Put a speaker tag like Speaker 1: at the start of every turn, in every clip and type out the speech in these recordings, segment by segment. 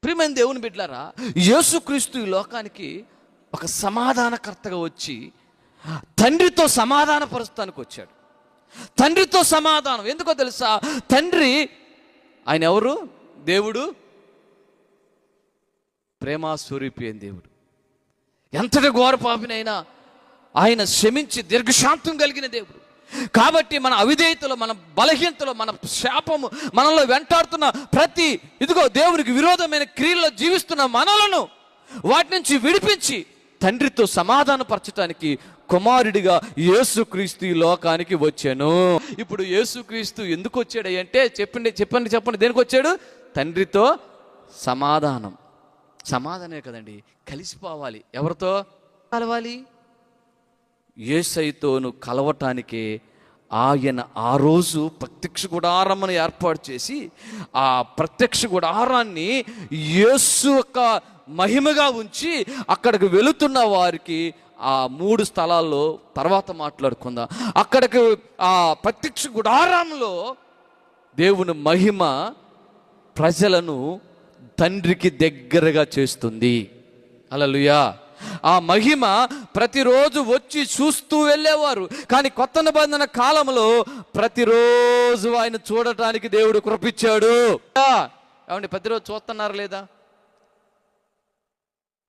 Speaker 1: ప్రియమైన దేవుని బిడ్డలారా, యేసుక్రీస్తు ఈ లోకానికి ఒక సమాధానకర్తగా వచ్చి తండ్రితో సమాధానపరుస్తానికి వచ్చాడు. తండ్రితో సమాధానం ఎందుకో తెలుసా? తండ్రి ఆయన ఎవరు? దేవుడు, ప్రేమాస్వరూపి అయిన దేవుడు. ఎంతటి ఘోర పాపినైనా ఆయన క్షమించి దీర్ఘశాంతం కలిగిన దేవుడు. కాబట్టి మన అవిధేయతలో, మన బలహీనతలో, మన శాపము మనలో వెంటాడుతున్న ప్రతి దేవునికి విరోధమైన క్రియల్లో జీవిస్తున్న మనలను వాటి నుంచి విడిపించి తండ్రితో సమాధానపరచడానికి కుమారుడిగా యేసుక్రీస్తు ఈ లోకానికి వచ్చాను. ఇప్పుడు యేసుక్రీస్తు ఎందుకు వచ్చాడు అంటే చెప్పండి దేనికి వచ్చాడు? తండ్రితో సమాధానమే కదండి, కలిసిపోవాలి. ఎవరితో కలవాలి? యేసయ్యతోను కలవటానికే ఆయన ఆ రోజు ప్రత్యక్ష గుడారమును ఏర్పాటు చేసి ఆ ప్రత్యక్ష గుడారాన్ని యేసు యొక్క మహిమగా ఉంచి అక్కడికి వెళుతున్న వారికి ఆ 3 స్థలాల్లో తర్వాత మాట్లాడుకుందాం. అక్కడికి ఆ ప్రత్యక్ష గుడారంలో దేవుని మహిమ ప్రజలను తండ్రికి దగ్గరగా చేస్తుంది. హల్లెలూయా. ఆ మహిమ ప్రతిరోజు వచ్చి చూస్తూ వెళ్ళేవారు. కానీ కొత్త నిబంధన కాలంలో ప్రతిరోజు ఆయన చూడటానికి దేవుడు కృపించాడు. ఏమండి, ప్రతిరోజు చూస్తున్నారా లేదా?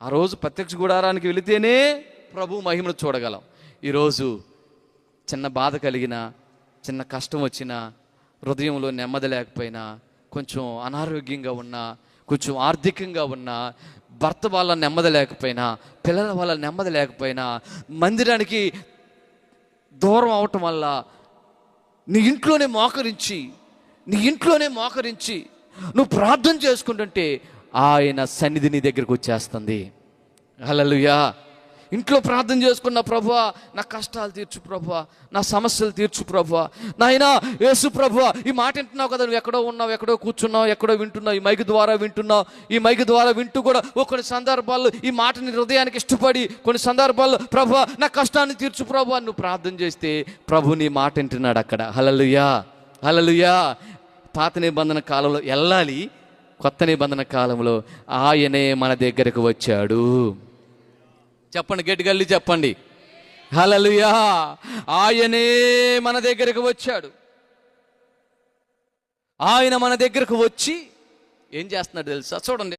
Speaker 1: ఆ రోజు ప్రత్యక్ష గుడారానికి వెళితేనే ప్రభు మహిమను చూడగలం. ఈరోజు చిన్న బాధ కలిగిన, చిన్న కష్టం వచ్చినా, హృదయంలో నెమ్మది లేకపోయినా, కొంచెం అనారోగ్యంగా ఉన్నా, కొంచెం ఆర్థికంగా ఉన్నా, భర్త వాళ్ళ నెమ్మది లేకపోయినా, పిల్లల వాళ్ళ నెమ్మది లేకపోయినా, మందిరానికి దూరం అవటం వల్ల నీ ఇంట్లోనే మోకరించి నువ్వు ప్రార్థన చేసుకుంటుంటే ఆయన సన్నిధి నీ దగ్గరికి వచ్చేస్తుంది. హల్లెలూయా. ఇంట్లో ప్రార్థన చేసుకున్న, ప్రభువా నా కష్టాలు తీర్చు ప్రభువా, నా సమస్యలు తీర్చు ప్రభువా, నాయనా యేసు ప్రభువా, ఈ మాట వింటున్నావు కదా, నువ్వు ఎక్కడో ఉన్నావు, ఎక్కడో కూర్చున్నావు, ఎక్కడో వింటున్నావు, ఈ మైక్ ద్వారా వింటున్నావు. ఈ మైక్ ద్వారా వింటూ కూడా కొన్ని సందర్భాల్లో ఈ మాటని హృదయానికి ఇష్టపడి, కొన్ని సందర్భాల్లో ప్రభువా నా కష్టాన్ని తీర్చు ప్రభువా నువ్వు ప్రార్థన చేస్తే ప్రభు నీ మాట వింటున్నాడు అక్కడ. హల్లెలూయా, హల్లెలూయా. పాత నిబంధన కాలంలో వెళ్ళాలి, కొత్త నిబంధన కాలంలో ఆయనే మన దగ్గరకు వచ్చాడు. చెప్పండి, గట్టిగా చెప్పండి, హల్లెలూయా. ఆయనే మన దగ్గరకు వచ్చాడు. ఆయన మన దగ్గరకు వచ్చి ఏం చేస్తున్నాడు తెలుసా? చూడండి.